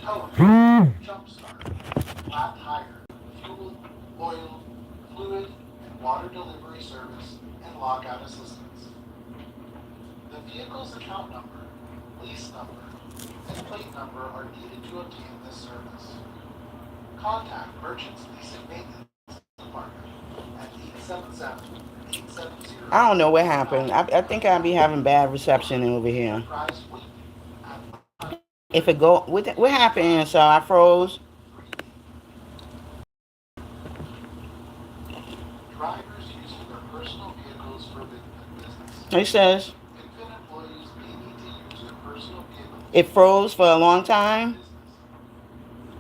telephone, jump start, flat tire, fuel, oil, fluid, and water delivery service, and logout assistance. The vehicle's account number, lease number, and plate number are needed to obtain this service. Contact Merchants Leasing Maintenance Department at 877-870. I don't know what happened. I think I'll be having bad reception over here. If it go, what happened? So I froze. Drivers using their personal vehicles for business. It says Infant employees may need to use their personal vehicles it froze for a long time. business.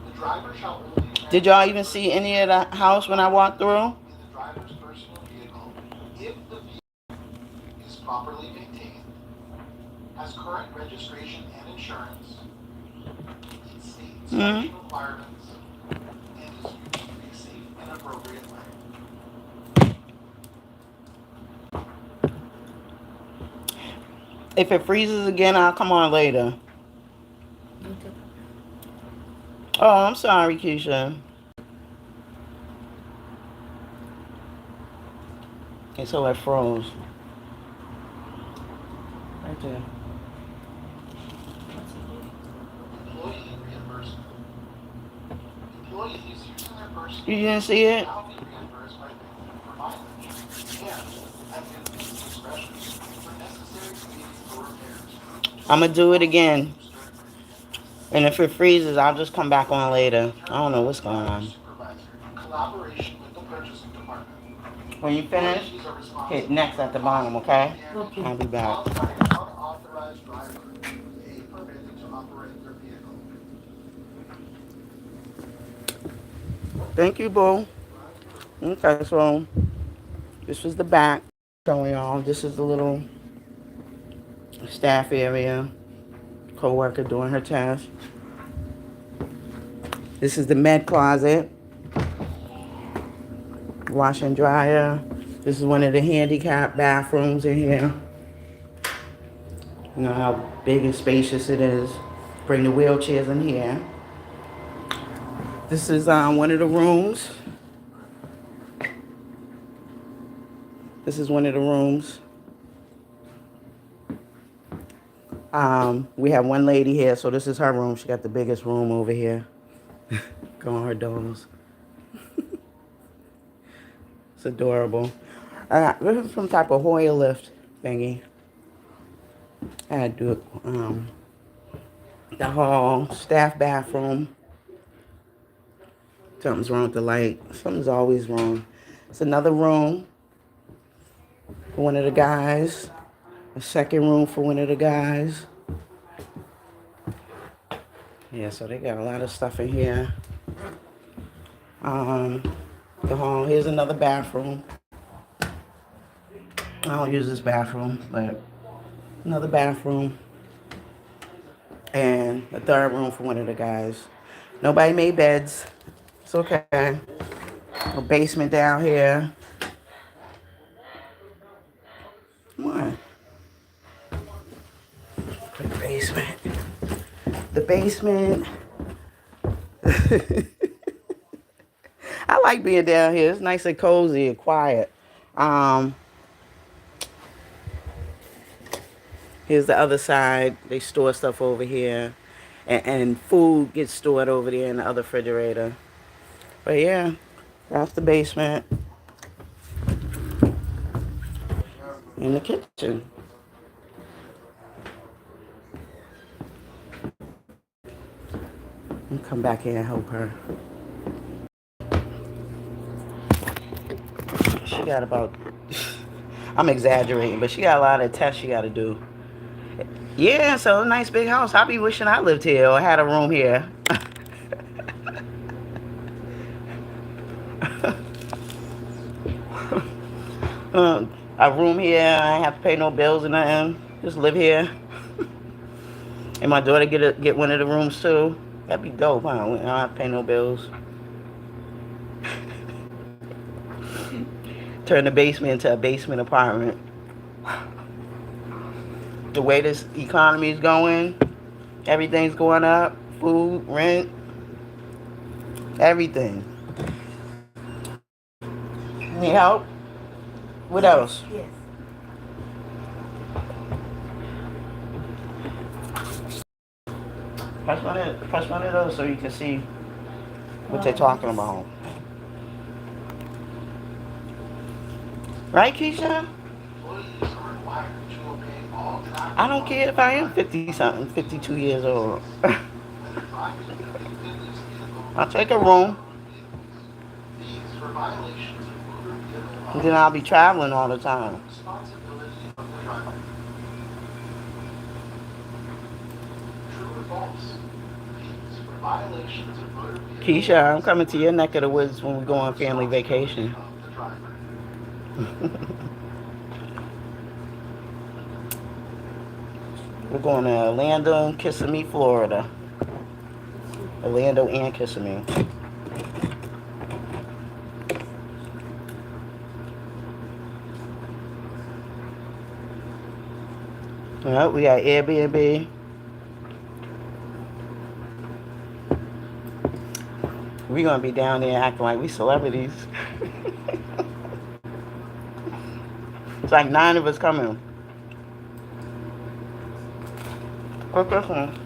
The driver shall only Did y'all even see any of the house when I walked through? in the driver's personal vehicle if the vehicle is properly maintained, has current registration and insurance, meets state inspection requirements, and is used in a safe and appropriate way. If it freezes again, I'll come on later. Oh, I'm sorry, Keisha. Okay, so it froze. Right there. Employee reimbursement. Employees using their personal You didn't see it? shall be reimbursed by payment for mileage and, at business discretion, for necessary fees or repairs. I'm going to do it again. Certain requirements. And if it freezes, I'll just come back on later. I don't know what's going on. Supervisor, in collaboration with the purchasing department. When you finish, Employees are responsible hit next at the bottom, okay? Okay. I'll be back. for an unauthorized driver, A, permitted to operate their vehicle. Thank you, boo. Okay, so this was the back. Showing y'all. This is the little staff area. Co-worker doing her test. This is the med closet. Wash and dryer. This is one of the handicap bathrooms in here. You know how big and spacious it is. Bring the wheelchairs in here. This is one of the rooms. This is one of the rooms. We have one lady here, so this is her room. She got the biggest room over here. Go on her dolls. It's adorable. This is some type of Hoyer lift thingy. I had to do the hall, staff bathroom. Something's wrong with the light. Something's always wrong. It's another room for one of the guys. A second room for one of the guys. Yeah, so they got a lot of stuff in here. The hall. Here's another bathroom. I don't use this bathroom, but another bathroom. And the third room for one of the guys. Nobody made beds. It's okay. A basement down here. Come on. The basement. The basement. I like being down here. It's nice and cozy and quiet. Here's the other side. They store stuff over here. And food gets stored over there in the other refrigerator. But yeah, that's the basement. In the kitchen. I'll come back here and help her. She got about, I'm exaggerating, but she got a lot of tests she got to do. Yeah, so a nice big house. I be wishing I lived here or had a room here. A room here. I ain't have to pay no bills or nothing. Just live here. And my daughter get one of the rooms too. That'd be dope, huh? I don't have to pay no bills. Turn the basement into a basement apartment. The way this economy is going, everything's going up. food, rent, everything. Need help? What else? Yes. Press one of those so you can see what they're talking about. Right, Keisha? I don't care if I am 50 something, 52 years old. I'll take a room. And then I'll be traveling all the time. Keisha, I'm coming to your neck of the woods when we go on family vacation. We're going to Orlando and Kissimmee, Florida. Orlando and Kissimmee. Alright, we got Airbnb. We're going to be down there acting like we celebrities. It's like 9 of us coming. What's this one?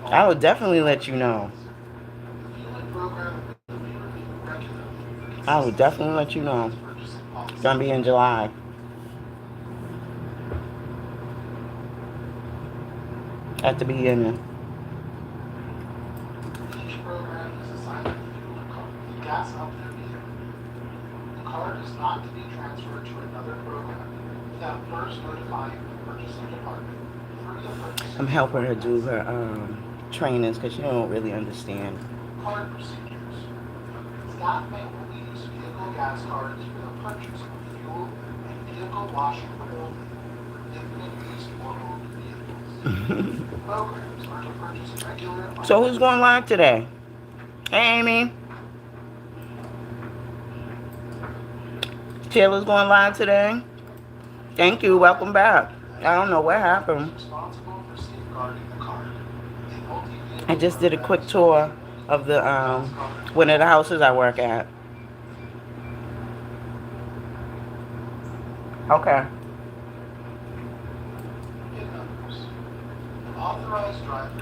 I will definitely let you know. I will definitely let you know. It's going to be in July. At the beginning. Each program is assigned a fuel card. The gas up their meter. The card is not to be transferred to another program without first notifying the purchasing department. I'm helping her do her trainings because she don't really understand. Card procedures. Staff may only use vehicle gas cards for the purchase of fuel and vehicle washing only for infinite use or owned vehicles. Programs are to purchase regular. So who's going live today? Hey, Amy. Taylor's going live today. Thank you. Welcome back. I don't know what happened. I just did a quick tour of the one of the houses I work at. Okay.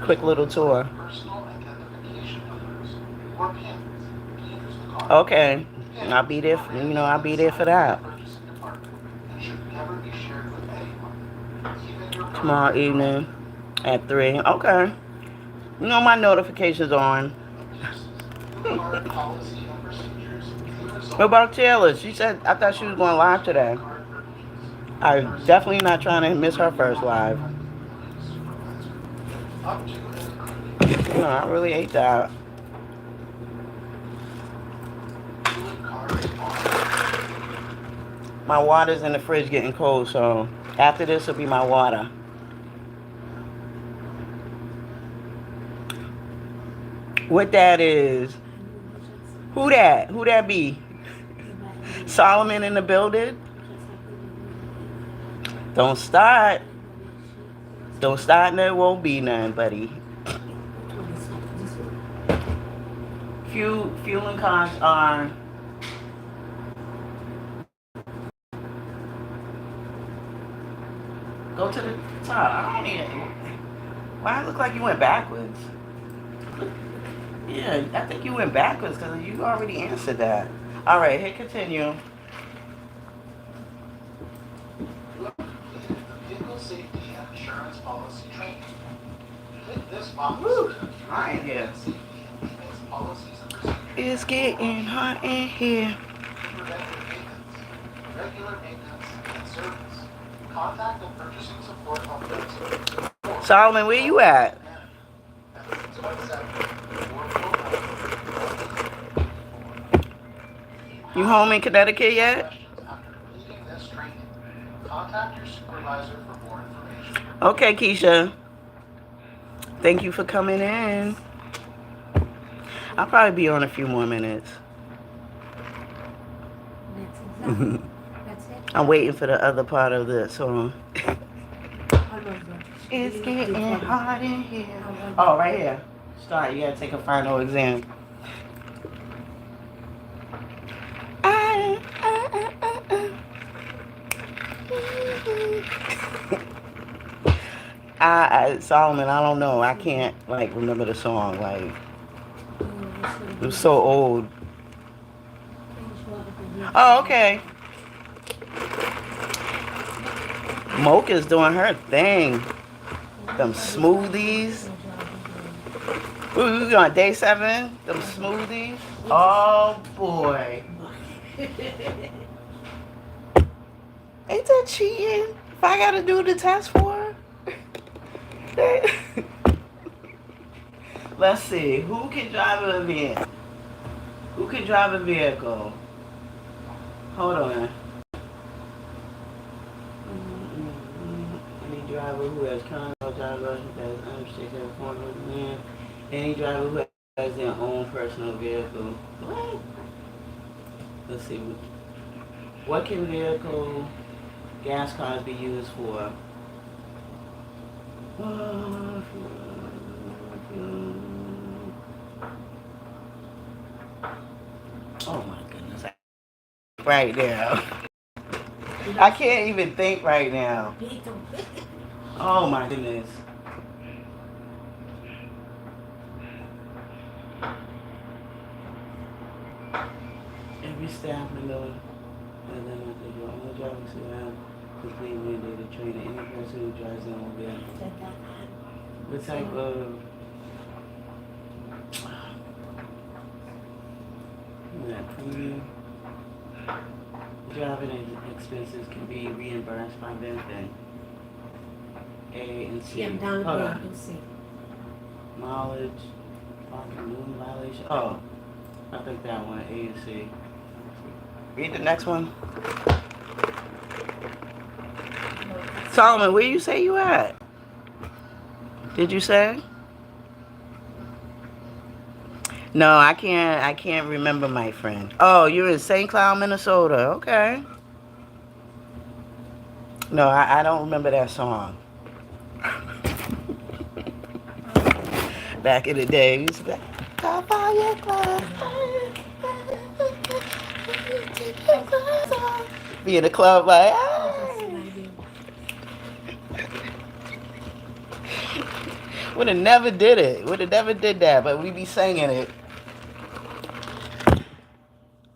Quick little tour. Okay. I'll be there. I'll be there for that. Tomorrow evening at 3. Okay. My notifications on. What about Taylor? She said, I thought she was going live today. I'm definitely not trying to miss her first live. No, I really hate that. My water's in the fridge getting cold, so after this will be my water. What that is? Who that? Who that be? Solomon in the building? Don't start. Don't start and there won't be none, buddy. Fueling costs are go to the top. I don't need it. Why it look like you went backwards? Yeah, I think you went backwards because you already answered that. All right, hit continue. Vehicle safety and insurance policy training. Hit this box. Woo! I ain't here. It's getting hot in here. Regular maintenance and service. Contact the purchasing support office. Solomon, where you at? You home in Connecticut yet? Okay, Keisha. Thank you for coming in. I'll probably be on a few more minutes. That's it. I'm waiting for the other part of the song. I know that. It's You getting did for me. hot in here. I want Oh, that. right here. Start. You gotta take a final exam. Solomon, I don't know. I can't like remember the song. Like it was so old. Oh, okay. Mocha's doing her thing. Them smoothies. We on day 7. Them smoothies. Oh boy. Ain't that cheating? If I gotta do the test for her? Let's see. Who can drive a vehicle? Who can drive a vehicle? Hold on. Any driver who has conduct driver that has undertaken a form of command. Any driver who has their own personal vehicle. What? Let's see. What can vehicle gas cars be used for? Oh my goodness. Right now. I can't even think right now. Oh my goodness. Every staff member and then your own driving should have complete mandated training. Any person who drives their own vehicle. What type of premium driving expenses can be reimbursed by benefit? A and C. Yeah, I'm down Hold there on. and see. Mileage, parking room violation. Oh, I think that one, A and C. Read the next one. Solomon, where you say you at? Did you say? No, I can't remember, my friend. Oh, you're in St. Cloud, Minnesota. Okay. No, I don't remember that song. Back in the day, we used to be like, be in the club like, would have never did it. Would have never did that, but we be singing it.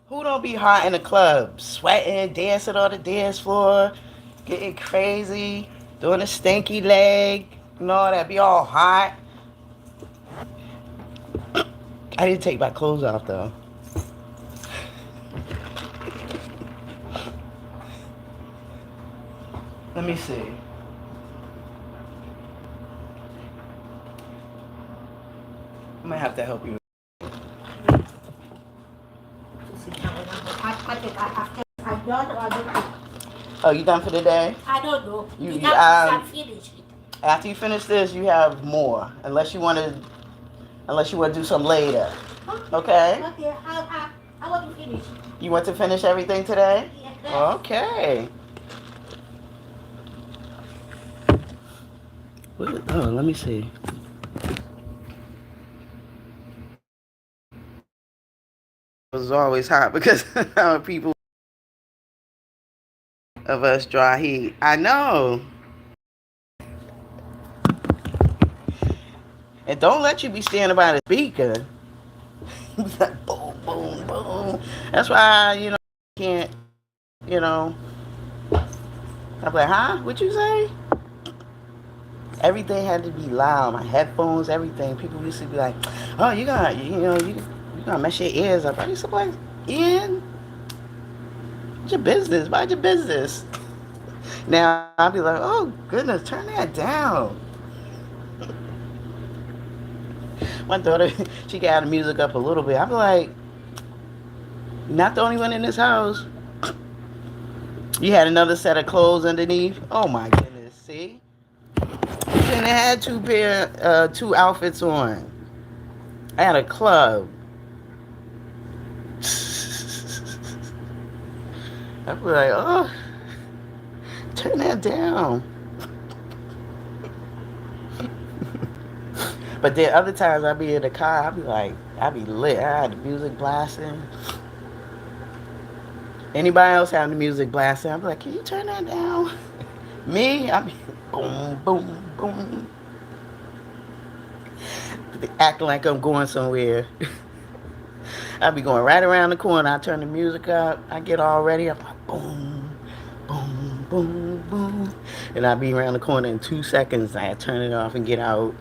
Who don't be hot in the club? Sweating, dancing on the dance floor, getting crazy, doing a stinky leg, you know, that be all hot. I didn't take my clothes off though. Let me see. I might have to help you. Oh, you done for the day? I don't know. You Finish it. After you finish this, you have more. Unless you want to do some later. Okay? Okay, I want to finish. You want to finish everything today? Yeah. Okay. Oh, let me see. It was always hot because people of us dry heat. I know. And don't let you be standing by the speaker. Like boom, boom, boom. That's why, can't, I'm like, huh? What you say? Everything had to be loud. My headphones, everything. People used to be like, oh, you gonna mess your ears up. I used to be like, Ian, it's your business. Mind your business. Now I'll be like, oh goodness, turn that down. My daughter, she got the music up a little bit. I'll be like, not the only one in this house. You had another set of clothes underneath. Oh my goodness, see? You shouldn't have had two outfits on. I had a club. I'd be like, oh. turn that down. But then other times I be in the car, I be like, I be lit. I had the music blasting. Anybody else have the music blasting? I be like, can you turn that down? Me, I be boom, boom, boom. Acting like I'm going somewhere. I be going right around the corner. I turn the music up. I get all ready. I'm like, boom, boom, boom, boom. And I be around the corner in 2 seconds. I turn it off and get out.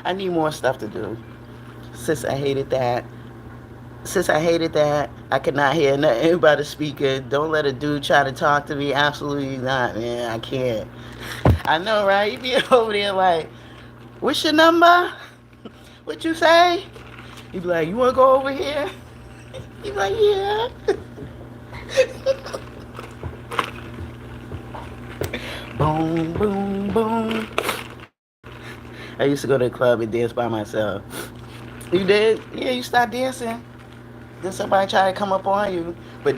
I need more stuff to do. Since I hated that. I could not hear nothing but the speaker. Don't let a dude try to talk to me. Absolutely not, man. I can't. I know, right? You be over there like, what's your number? What you say? You be like, you want to go over here? You be like, yeah. Boom, boom, boom. I used to go to the club and dance by myself. You did? Yeah, you start dancing. Then somebody try to come up on you. But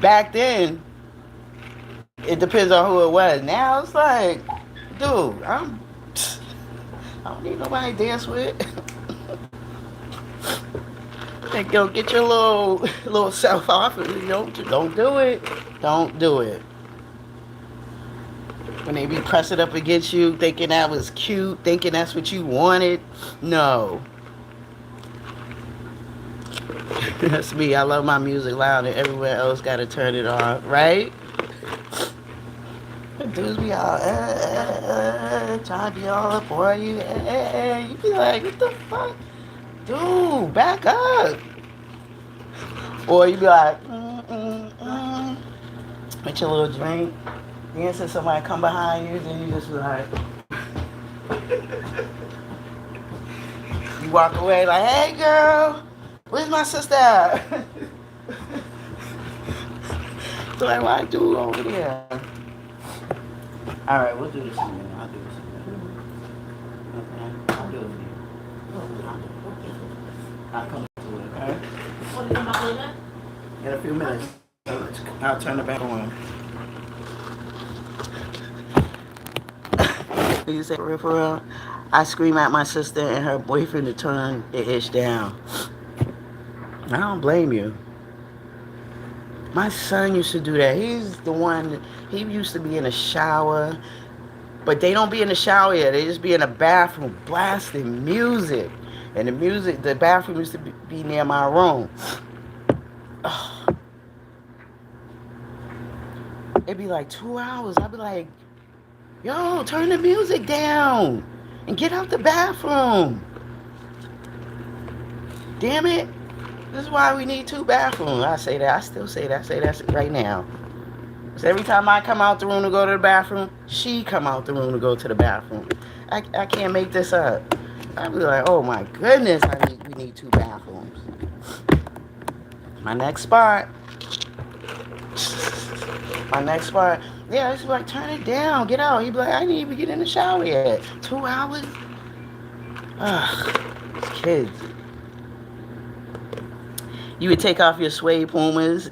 back then, it depends on who it was. Now it's like, dude, I don't need nobody to dance with. Like, yo, get your little self off. Don't do it. Don't do it. When they be pressing up against you, thinking that was cute, thinking that's what you wanted. No. That's me. I love my music loud and everywhere else got to turn it on, right? The dudes be all, trying to be all up on you. You be like, what the fuck? Dude, back up. Or you be like, with your little drink. Then since somebody come behind you, then you just be like, you walk away like, hey girl, where's my sister? So like, why dude over there? All right, we'll do this again. I'll do this again. Okay, I'll do it again. I'll come to it, okay? What do you come back later? In a few minutes. I'll turn it back on. You say, for real, I scream at my sister and her boyfriend to turn the ish down. I don't blame you. My son used to do that. He's the one, he used to be in the shower, but they don't be in the shower yet. They just be in the bathroom blasting music. And the bathroom used to be near my room. Oh. It'd be like 2 hours. I'd be like, yo, turn the music down and get out the bathroom. Damn it. This is why we need 2 bathrooms. I say that. I still say that. I say that right now. Because every time I come out the room to go to the bathroom, she come out the room to go to the bathroom. I can't make this up. I'd be like, oh my goodness, we need 2 bathrooms. My next spot. Yeah, it's like, turn it down, get out. He'd be like, I didn't even get in the shower yet. 2 hours? Ugh, kids. You would take off your suede Pumas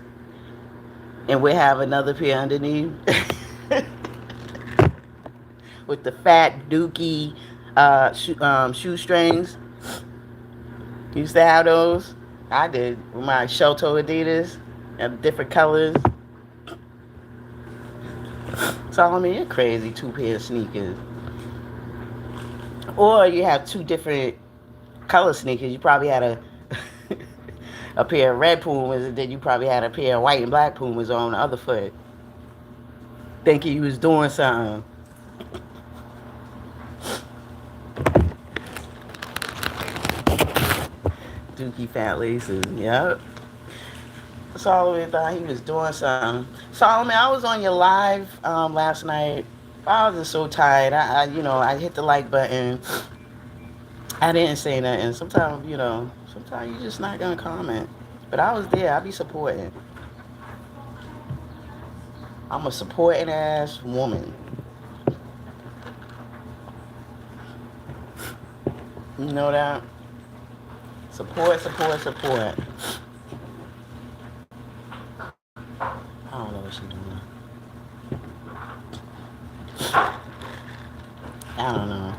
and we'd have another pair underneath. With the fat dookie shoestrings. You used to have those? I did. With my shell-toe Adidas. And different colors. Solomon, you're crazy. 2 pairs of sneakers. Or you have 2 different color sneakers. You probably had a pair of red Pumas, and then you probably had a pair of white and black Pumas on the other foot. Thinking you was doing something. Dookie fat laces, yep. Solomon thought he was doing something. Solomon, I was on your live last night. I was just so tired. I hit the like button. I didn't say nothing. Sometimes you're just not gonna comment. But I was there. I be supporting. I'm a supporting ass woman. You know that? Support. what she doing. I don't know.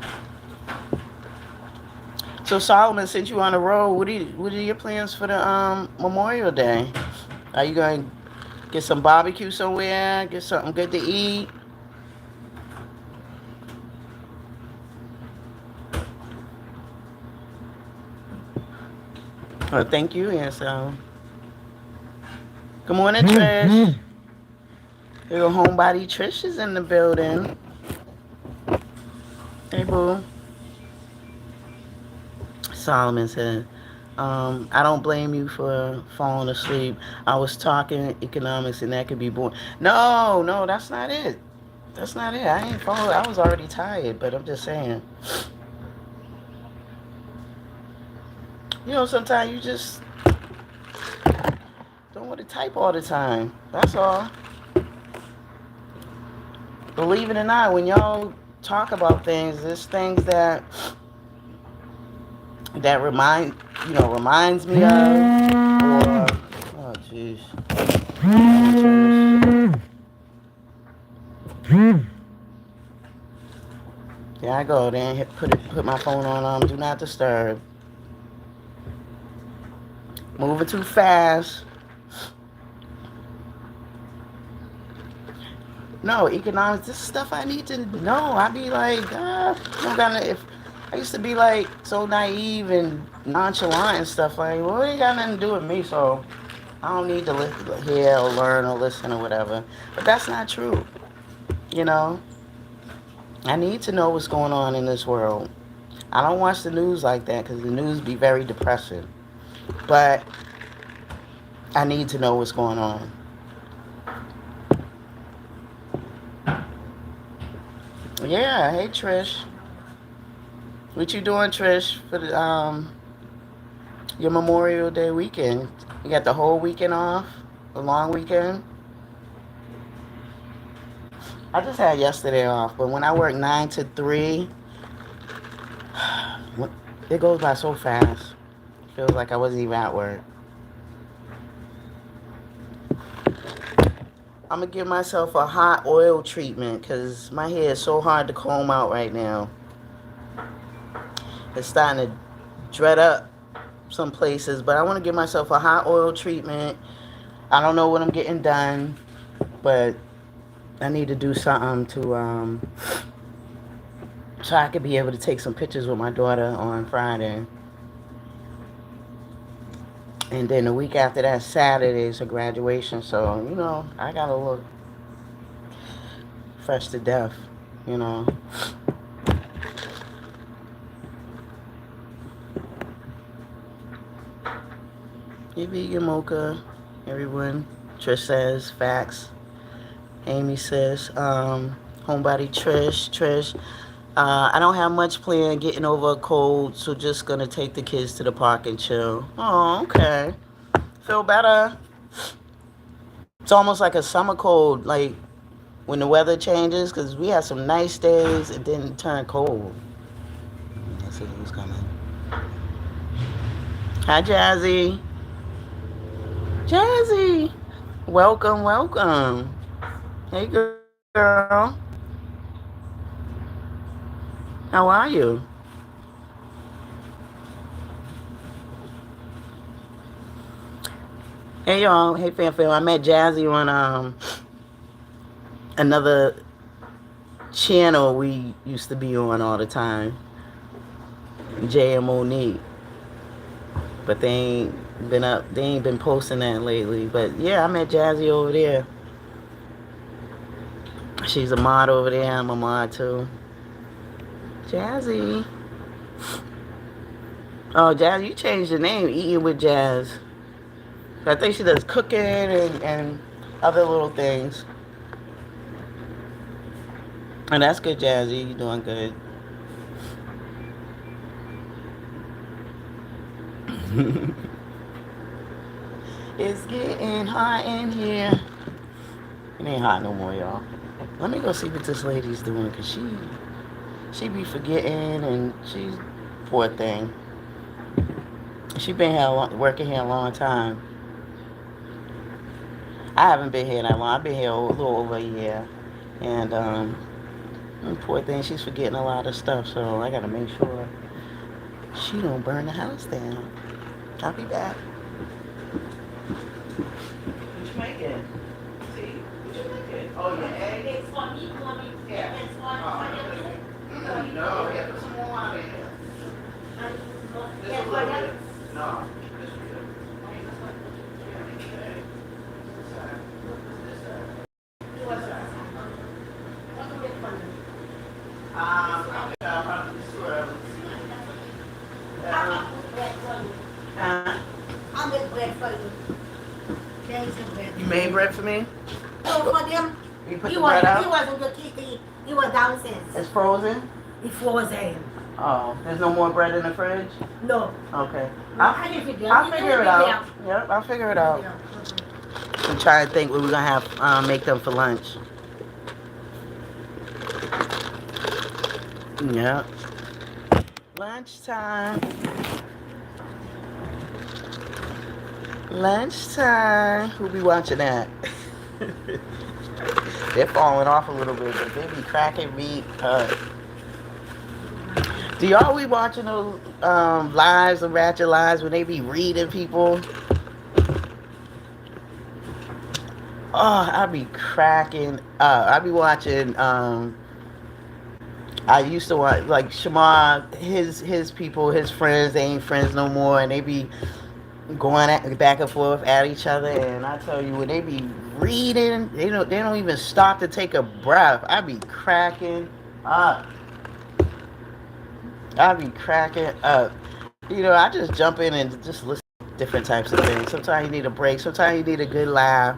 So Solomon, since you on the road, what are your plans for the Memorial Day? Are you going to get some barbecue somewhere? Get something good to eat? Oh, thank you, and so. Good morning, Trish. Your homebody Trish is in the building. Hey, boo. Solomon said, I don't blame you for falling asleep. I was talking economics and that could be boring. No, no, that's not it. That's not it. I ain't falling. I was already tired, but I'm just saying. You know, sometimes you just don't want to type all the time. That's all. Believe it or not, when y'all talk about things, there's things that reminds me of, or oh jeez. There I go. Then put my phone on do not disturb. Moving too fast. No, economics. This is stuff I need to know. I be like, if I used to be like so naive and nonchalant and stuff like, well, it ain't got nothing to do with me, so I don't need to hear or learn or listen or whatever. But that's not true. You know, I need to know what's going on in this world. I don't watch the news like that because the news be very depressing. But I need to know what's going on. Yeah, hey Trish. What you doing, Trish, for your Memorial Day weekend? You got the whole weekend off? The long weekend? I just had yesterday off, but when I work 9 to 3, it goes by so fast. Feels like I wasn't even at work. I'm going to give myself a hot oil treatment because my hair is so hard to comb out right now. It's starting to dread up some places, but I want to give myself a hot oil treatment. I don't know what I'm getting done, but I need to do something to so I could be able to take some pictures with my daughter on Friday. And then the week after that, Saturday, is her graduation. So, you know, I got to look fresh to death, you know. Hey, Vegan Mocha, everyone. Trish says, facts. Amy says, homebody Trish. I don't have much planned getting over a cold, so just gonna take the kids to the park and chill. Oh, okay. Feel better? It's almost like a summer cold, like when the weather changes, because we had some nice days and then it turned cold. Let's see who's coming. Hi, Jazzy. Jazzy. Welcome. Hey, girl. How are you? Hey, y'all. Hey, Fanfare. I met Jazzy on another channel we used to be on all the time. Jay and Monique. But they ain't been posting that lately. But yeah, I met Jazzy over there. She's a mod over there. I'm a mod too. Jazzy. Oh, Jazz, you changed the name, Eating with Jazz. I think she does cooking and other little things. And that's good, Jazzy. You're doing good. It's getting hot in here. It ain't hot no more, y'all. Let me go see what this lady's doing, because she be forgetting, and she's, poor thing. She been here working here a long time. I haven't been here that long. I've been here a little over a year. And, poor thing, she's forgetting a lot of stuff, so I gotta make sure she don't burn the house down. I'll be back. What you making? See? What you making? Oh, yeah, egg? It's for me, mommy. Yeah. It's for you. No, yeah, put some more on in here. Just a little bit. No, just a little. I'll probably just whatever. I'll make bread for you. There's some bread. You made bread for me? So for them, You put he the bread out? wasn't the kitchen. He was downstairs. It's frozen? He frozen. Oh, there's no more bread in the fridge? No. Okay. I didn't figure I'll figure it out. Yep, I'll figure it out. I'm trying to think what we're gonna have make them for lunch. Yep. Lunchtime. Lunchtime. Who be watching that? They're falling off a little bit, but they be cracking me up. Do y'all be watching those lives of Ratchet Lives when they be reading people? Oh, I be cracking up. I be watching. I used to watch like Shamar, his people, his friends. They ain't friends no more, and they be going back and forth at each other. And I tell you, when they be reading, they don't even stop to take a breath. I be cracking up. I be cracking up. You know, I just jump in and just listen to different types of things. Sometimes you need a break. Sometimes you need a good laugh.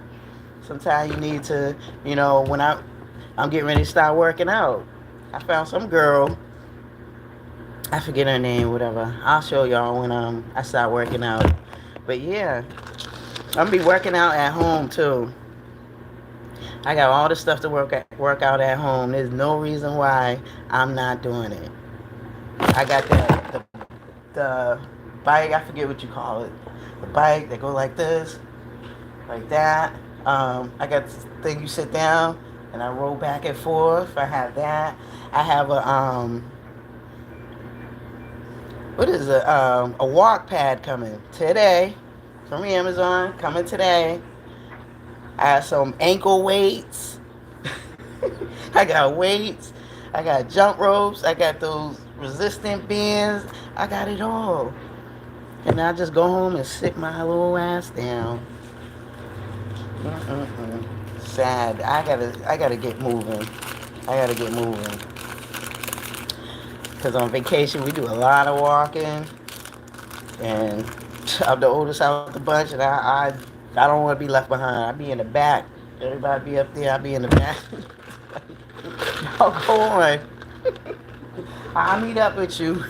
Sometimes you need to, you know, when I'm getting ready to start working out. I found some girl. I forget her name, whatever. I'll show y'all when I start working out. But yeah, I'm gonna be working out at home too. I got all the stuff to work out at home. There's no reason why I'm not doing it. I got the bike. I forget what you call it. The bike that go like this, like that. I got this thing you sit down and I roll back and forth. I have that. I have what is it? A walk pad coming today from Amazon. Coming today. I have some ankle weights. I got weights. I got jump ropes. I got those resistant bands. I got it all. And I just go home and sit my little ass down. Sad. I gotta get moving. I gotta get moving. Cause on vacation we do a lot of walking, and I'm the oldest out of the bunch, and I don't want to be left behind. I be in the back. Everybody be up there. I be in the back. Y'all go on. I'll meet up with you.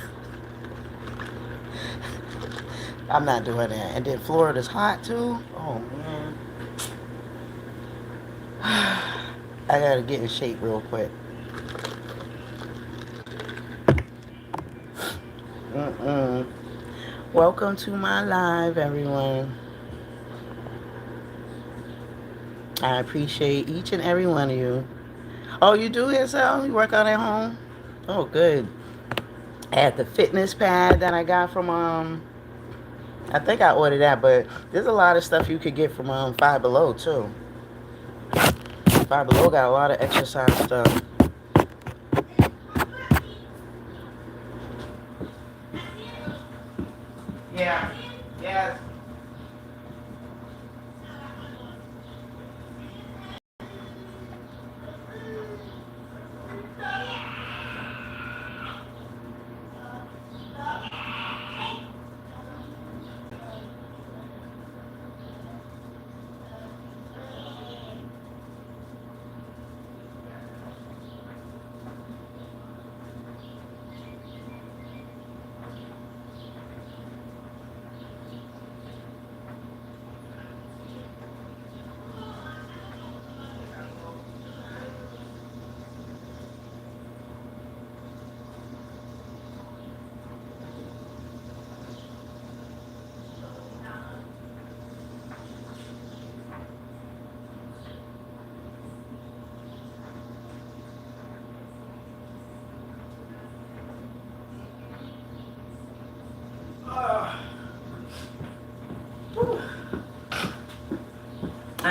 I'm not doing that. And then Florida's hot too. Oh man. I gotta get in shape real quick. Welcome to my live, everyone. I appreciate each and every one of you. Oh, you do it, so you work out at home? Oh, good. I had the fitness pad that I got from I think I ordered that, but there's a lot of stuff you could get from Five Below too. Five Below got a lot of exercise stuff. Yeah. Yes.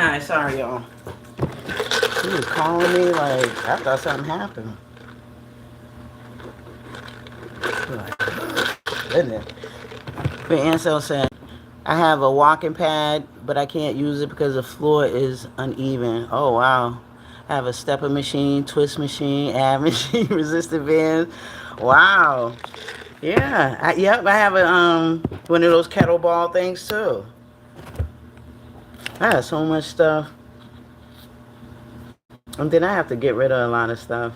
Alright, sorry, y'all. He was calling me like I thought something happened. Like, goodness. But Ansel said, I have a walking pad, but I can't use it because the floor is uneven. Oh, wow. I have a stepper machine, twist machine, ab machine, resistant bands. Wow. Yeah. I have a one of those kettlebell things too. I have so much stuff. And then I have to get rid of a lot of stuff.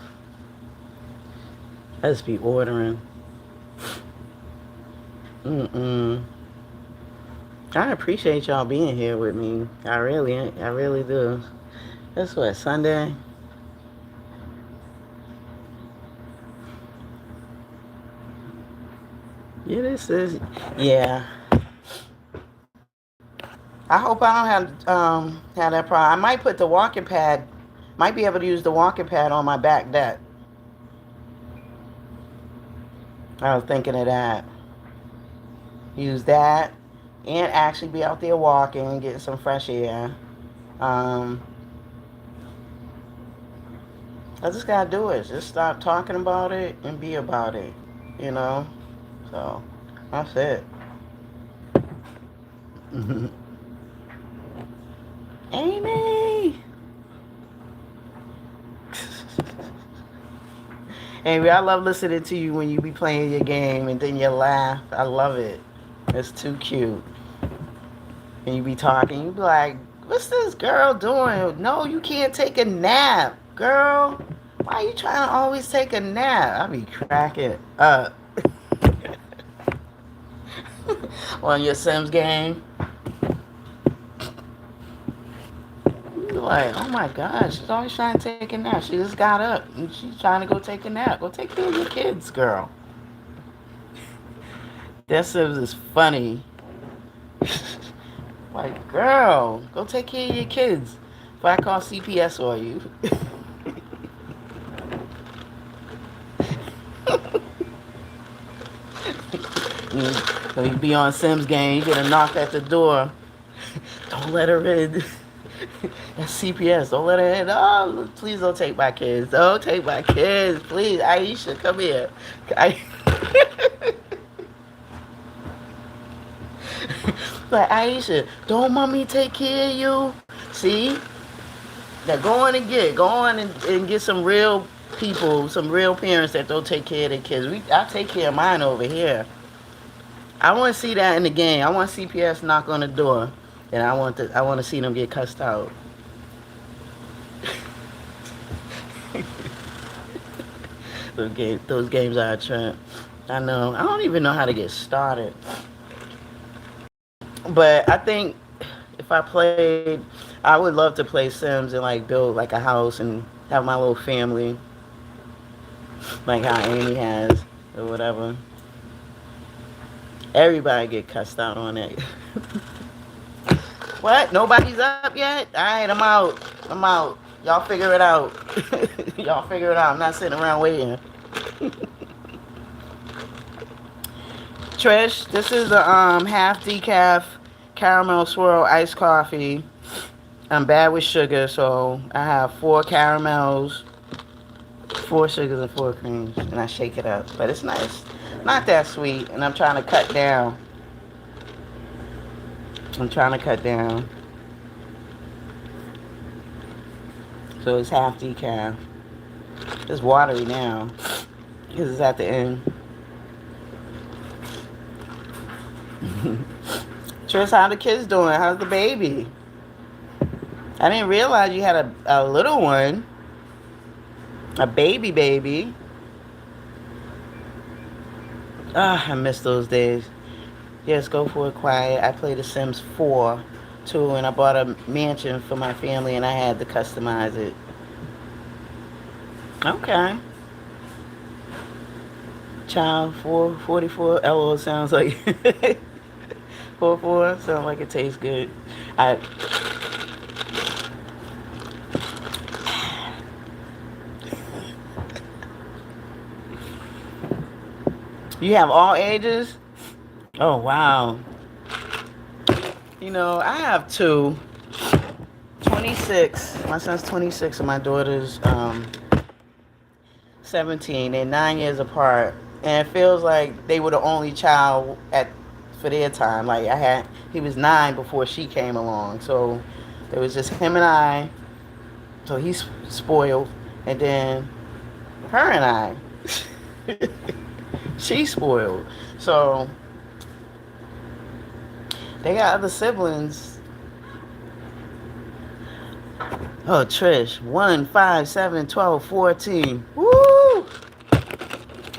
I just be ordering. I appreciate y'all being here with me. I really do. That's what, Sunday? Yeah, this is, yeah. I hope I don't have that problem. I might put the walking pad, might be able to use the walking pad on my back deck. I was thinking of that. Use that and actually be out there walking and getting some fresh air. I just gotta do it. Just stop talking about it and be about it. You know? So, that's it. Amy! Amy, I love listening to you when you be playing your game and then you laugh. I love it. It's too cute. And you be talking, you be like, what's this girl doing? No, you can't take a nap, girl. Why are you trying to always take a nap? I be cracking up. On your Sims game. You're like, oh my gosh, she's always trying to take a nap. She just got up and she's trying to go take a nap. Go take care of your kids, girl. That Sims is funny. Like, girl, go take care of your kids. If I call CPS on you. So you be on Sims game, you get a knock at the door. Don't let her in. That's CPS. Don't let her in. Oh, please don't take my kids. Don't take my kids. Please, Aisha, come here. Like, Aisha, don't mommy take care of you? See? Now go on and get some real people, some real parents that don't take care of their kids. I take care of mine over here. I want to see that in the game. I want CPS knock on the door, and I want to see them get cussed out. Those games are a trip. I know. I don't even know how to get started. But I think if I played, I would love to play Sims and like build like a house and have my little family, like how Amy has or whatever. Everybody get cussed out on it. What? Nobody's up yet? Alright, I'm out. Y'all figure it out. Y'all figure it out. I'm not sitting around waiting. Trish, this is a half decaf caramel swirl iced coffee. I'm bad with sugar, so I have 4 caramels, 4 sugars, and 4 creams, and I shake it up. But it's nice. Not that sweet, and I'm trying to cut down. So it's half decaf. It's watery now because it's at the end. Tris, how the kids doing? How's the baby? I didn't realize you had a little one. A baby. Ah, I miss those days. Yes, go for it quiet. I played The Sims 4 too, and I bought a mansion for my family, and I had to customize it. Okay. Child 444. LO sounds like 44. Sounds like it tastes good. You have all ages? Oh, wow. You know, I have 2. 26. My son's 26 and my daughter's 17. They're 9 years apart. And it feels like they were the only child for their time. Like he was 9 before she came along. So it was just him and I. So he's spoiled. And then her and I. She's spoiled. So they got other siblings. Oh, Trish. 1, 5, 7, 12, 14. Woo!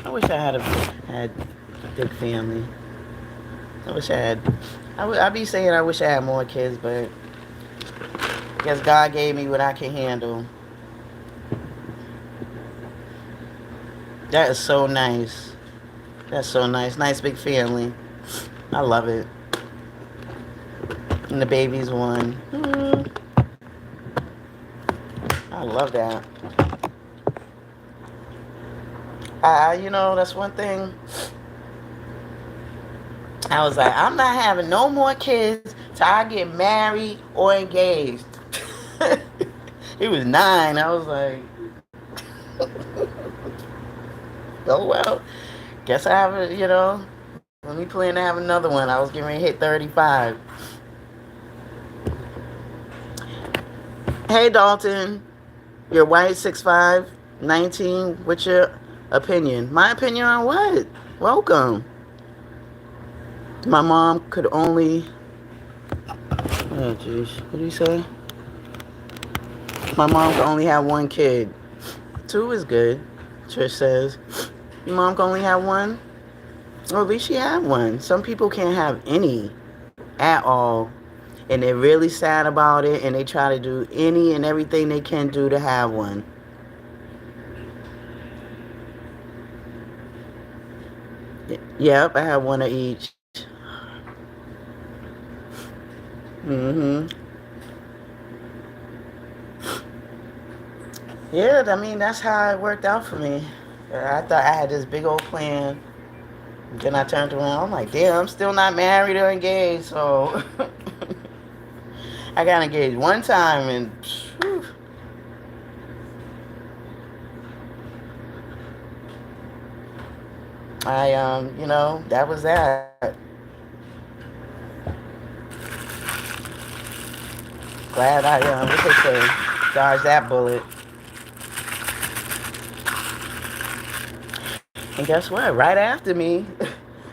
I wish I had a big family. I wish I had. I be saying I wish I had more kids, but I guess God gave me what I can handle. That is so nice. That's so nice. Nice big family. I love it. And the baby's one. I love that. That's one thing. I was like, I'm not having no more kids till I get married or engaged. He was 9. I was like, oh well. Guess I have it, let me plan to have another one. I was getting ready to hit 35. Hey Dalton, you're white, 6'5", 19. What's your opinion? My opinion on what? Welcome. My mom could only... Oh, jeez. What did he say? My mom could only have one kid. 2 is good, Trish says. Your mom can only have one? Well, at least she had one. Some people can't have any at all. And they're really sad about it. And they try to do any and everything they can do to have one. Yep, I have one of each. Yeah, I mean, that's how it worked out for me. I thought I had this big old plan. Then I turned around. I'm like, damn, I'm still not married or engaged. So I got engaged one time and whew. That was that. Glad I, what they say, dodged that bullet. And guess what? Right after me,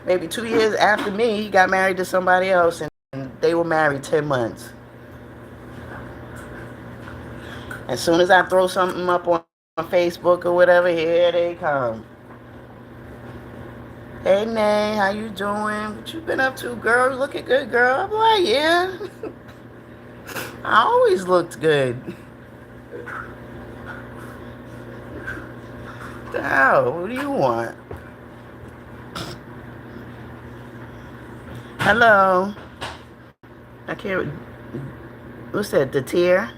maybe 2 years after me, he got married to somebody else, and they were married 10 months. As soon as I throw something up on Facebook or whatever, here they come. Hey, Nay, how you doing? What you been up to, girl? You looking good, girl? I'm like, yeah. I always looked good. What the hell? What do you want? Hello. I can't... What's that? The tear?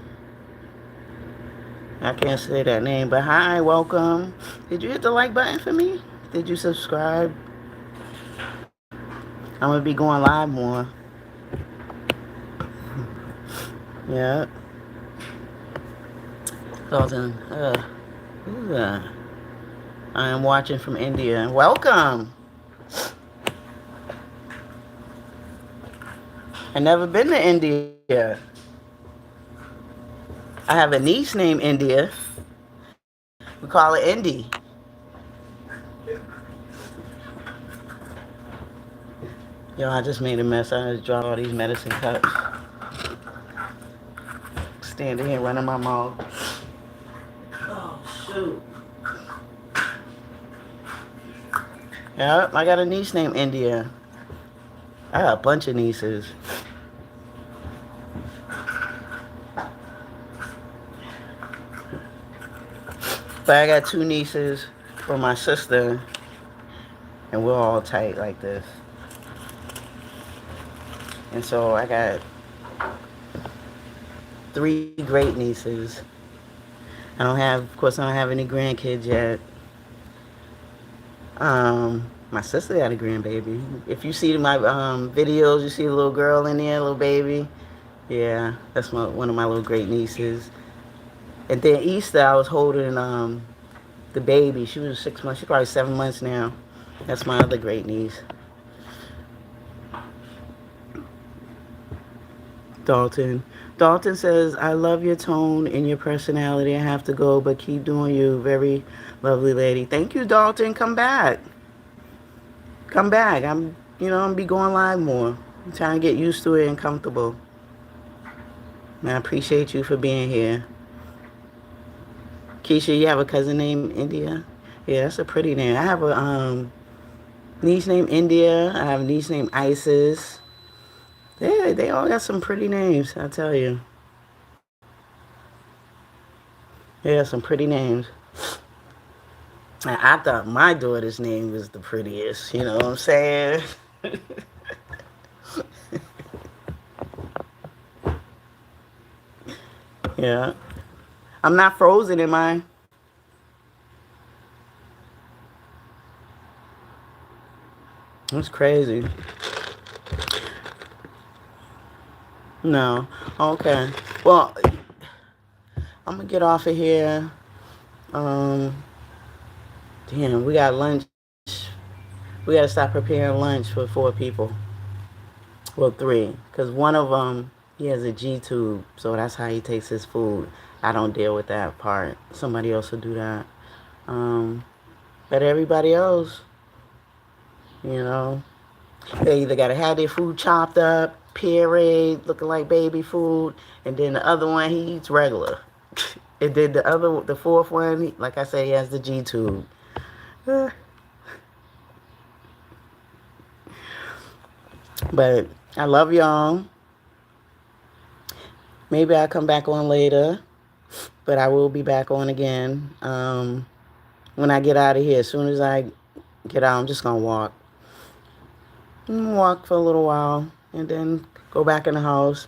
I can't say that name, but hi, welcome. Did you hit the like button for me? Did you subscribe? I'm going to be going live more. Yeah. I am watching from India. Welcome. I've never been to India. I have a niece named India. We call her Indy. Yo, I just made a mess. I had to draw all these medicine cups. Standing here running my mouth. Oh, shoot. Yep, I got a niece named India. I got a bunch of nieces. But I got 2 nieces from my sister, and we're all tight like this. And so I got 3 great nieces. Of course, I don't have any grandkids yet. My sister got a grandbaby. If you see my videos, you see a little girl in there, a little baby. Yeah, that's one of my little great nieces. And then Easter, I was holding the baby. She was 6 months. She's probably 7 months now. That's my other great niece. Dalton. Dalton says, I love your tone and your personality. I have to go, but keep doing you. Very lovely lady. Thank you, Dalton. Come back. Come back. I'm gonna be going live more. I'm trying to get used to it and comfortable. And I appreciate you for being here. Keisha, you have a cousin named India? Yeah, that's a pretty name. I have a niece named India. I have a niece named Isis. They all got some pretty names, I tell you. Yeah, some pretty names. And I thought my daughter's name was the prettiest. You know what I'm saying? Yeah. I'm not frozen in mine. That's crazy. No. Okay. Well, I'm gonna get off of here. Um, damn, we got lunch. We gotta stop preparing lunch for 4 people. Well, 3, because one of them he has a G tube, so that's how he takes his food. I don't deal with that part. Somebody else will do that. Um, but everybody else, you know, they either gotta have their food chopped up, pureed, looking like baby food, and then the other one he eats regular. And then the fourth one, like I said, he has the G tube. But I love y'all. Maybe I'll come back on later, but I will be back on again when I get out of here. As soon as I get out, I'm just going to walk. Walk for a little while and then go back in the house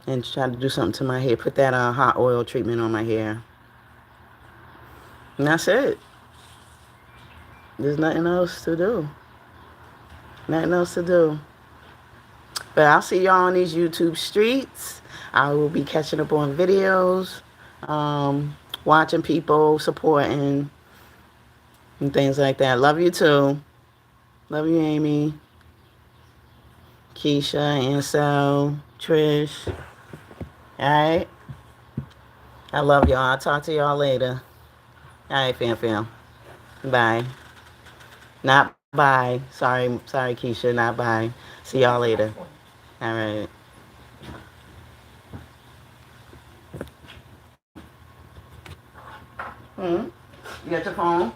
and try to do something to my hair. Put that hot oil treatment on my hair. And that's it. There's nothing else to do. Nothing else to do. But I'll see y'all on these YouTube streets. I will be catching up on videos, watching people, supporting, and things like that. Love you too. Love you, Amy, Keisha, Ansel, Trish. All right? I love y'all. I'll talk to y'all later. All right, fam. Bye. Not bye. Sorry, Keisha. Not bye. See y'all later. All right. You got your phone?